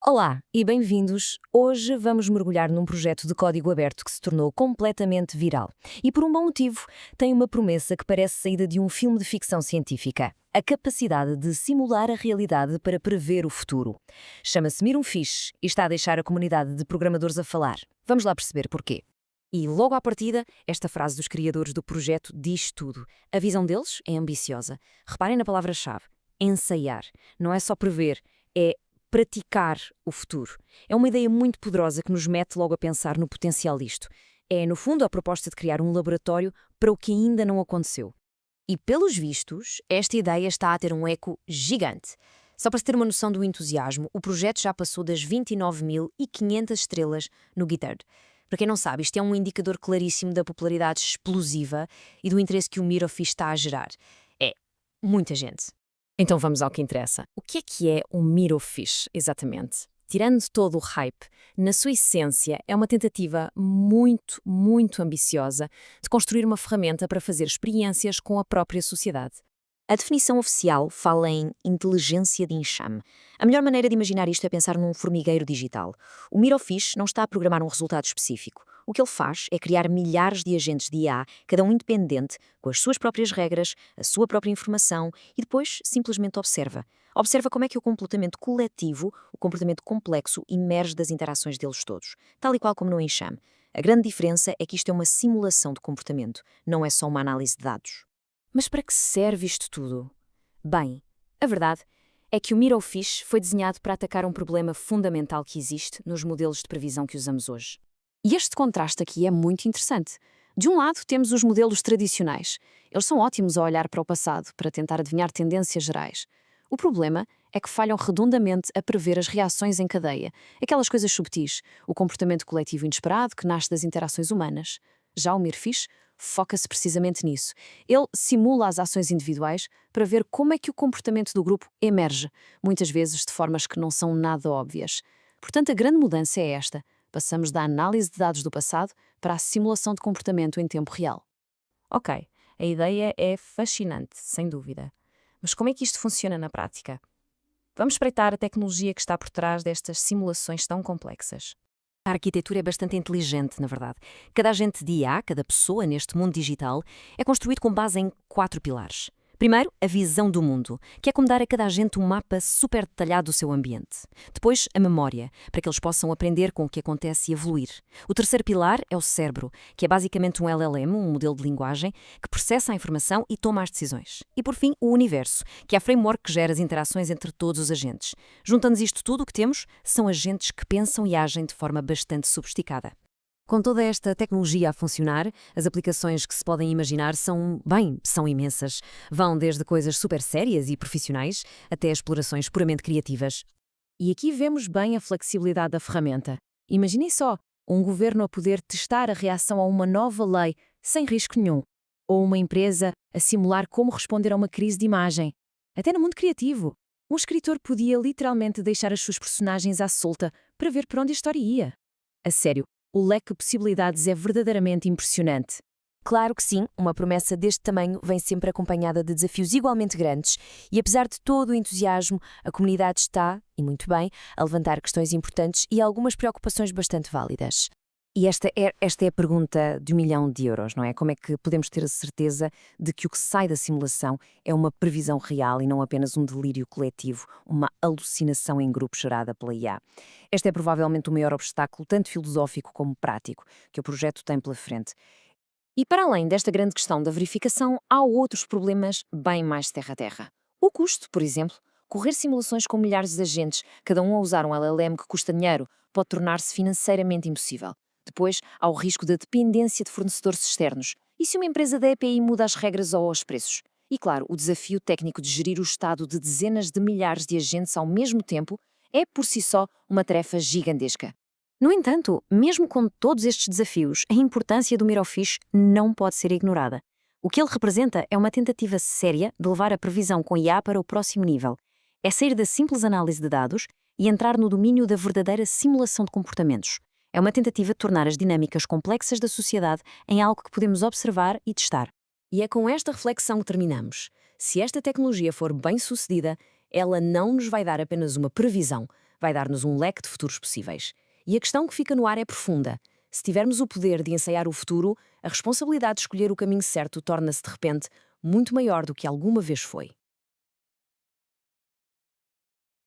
Olá e bem-vindos! Hoje vamos mergulhar num projeto de código aberto que se tornou completamente viral. E por um bom motivo, tem uma promessa que parece saída de um filme de ficção científica. A capacidade de simular a realidade para prever o futuro. Chama-se Miro-Fiche e está a deixar a comunidade de programadores a falar. Vamos lá perceber porquê. E logo à partida, esta frase dos criadores do projeto diz tudo. A visão deles é ambiciosa. Reparem na palavra-chave. Ensaiar. Não é só prever, é praticar o futuro. É uma ideia muito poderosa que nos mete logo a pensar no potencial disto. É, no fundo, a proposta de criar um laboratório para o que ainda não aconteceu. E, pelos vistos, esta ideia está a ter um eco gigante. Só para se ter uma noção do entusiasmo, o projeto já passou das 29.500 estrelas no GitHub. Para quem não sabe, isto é um indicador claríssimo da popularidade explosiva e do interesse que o Miro-Fiche está a gerar. É muita gente. Então vamos ao que interessa. O que é um Miro-Fiche, exatamente? Tirando todo o hype, na sua essência é uma tentativa muito ambiciosa de construir uma ferramenta para fazer experiências com a própria sociedade. A definição oficial fala em inteligência de enxame. A melhor maneira de imaginar isto é pensar num formigueiro digital. O Miro-Fiche não está a programar um resultado específico. O que ele faz é criar milhares de agentes de IA, cada um independente, com as suas próprias regras, a sua própria informação e depois simplesmente observa. Observa como é que o comportamento coletivo, o comportamento complexo, emerge das interações deles todos, tal e qual como no enxame. A grande diferença é que isto é uma simulação de comportamento, não é só uma análise de dados. Mas para que serve isto tudo? Bem, a verdade é que o Miro-Fiche foi desenhado para atacar um problema fundamental que existe nos modelos de previsão que usamos hoje. E este contraste aqui é muito interessante. De um lado, temos os modelos tradicionais. Eles são ótimos a olhar para o passado, para tentar adivinhar tendências gerais. O problema é que falham redondamente a prever as reações em cadeia, aquelas coisas subtis, o comportamento coletivo inesperado que nasce das interações humanas. Já o Miro-Fiche foca-se precisamente nisso. Ele simula as ações individuais para ver como é que o comportamento do grupo emerge, muitas vezes de formas que não são nada óbvias. Portanto, a grande mudança é esta. Passamos da análise de dados do passado para a simulação de comportamento em tempo real. Ok, a ideia é fascinante, sem dúvida. Mas como é que isto funciona na prática? Vamos espreitar a tecnologia que está por trás destas simulações tão complexas. A arquitetura é bastante inteligente, na verdade. Cada agente de IA, cada pessoa neste mundo digital, é construído com base em 4 pilares. Primeiro, a visão do mundo, que é como dar a cada agente um mapa super detalhado do seu ambiente. Depois, a memória, para que eles possam aprender com o que acontece e evoluir. O terceiro pilar é o cérebro, que é basicamente um LLM, um modelo de linguagem, que processa a informação e toma as decisões. E por fim, o universo, que é a framework que gera as interações entre todos os agentes. Juntando isto tudo, o que temos são agentes que pensam e agem de forma bastante sofisticada. Com toda esta tecnologia a funcionar, as aplicações que se podem imaginar são imensas. Vão desde coisas super sérias e profissionais até explorações puramente criativas. E aqui vemos bem a flexibilidade da ferramenta. Imaginem só, um governo a poder testar a reação a uma nova lei sem risco nenhum. Ou uma empresa a simular como responder a uma crise de imagem. Até no mundo criativo. Um escritor podia literalmente deixar as suas personagens à solta para ver para onde a história ia. A sério. O leque de possibilidades é verdadeiramente impressionante. Claro que sim, uma promessa deste tamanho vem sempre acompanhada de desafios igualmente grandes e, apesar de todo o entusiasmo, a comunidade está, e muito bem, a levantar questões importantes e algumas preocupações bastante válidas. E esta é a pergunta de 1 milhão de euros, não é? Como é que podemos ter a certeza de que o que sai da simulação é uma previsão real e não apenas um delírio coletivo, uma alucinação em grupo gerada pela IA? Este é provavelmente o maior obstáculo, tanto filosófico como prático, que o projeto tem pela frente. E para além desta grande questão da verificação, há outros problemas bem mais terra a terra. O custo, por exemplo. Correr simulações com milhares de agentes, cada um a usar um LLM que custa dinheiro, pode tornar-se financeiramente impossível. Depois, há o risco da dependência de fornecedores externos. E se uma empresa da EPI muda as regras ou os preços? E claro, o desafio técnico de gerir o estado de dezenas de milhares de agentes ao mesmo tempo é, por si só, uma tarefa gigantesca. No entanto, mesmo com todos estes desafios, a importância do Miro-Fiche não pode ser ignorada. O que ele representa é uma tentativa séria de levar a previsão com IA para o próximo nível. É sair da simples análise de dados e entrar no domínio da verdadeira simulação de comportamentos. É uma tentativa de tornar as dinâmicas complexas da sociedade em algo que podemos observar e testar. E é com esta reflexão que terminamos. Se esta tecnologia for bem-sucedida, ela não nos vai dar apenas uma previsão, vai dar-nos um leque de futuros possíveis. E a questão que fica no ar é profunda. Se tivermos o poder de ensaiar o futuro, a responsabilidade de escolher o caminho certo torna-se, de repente, muito maior do que alguma vez foi.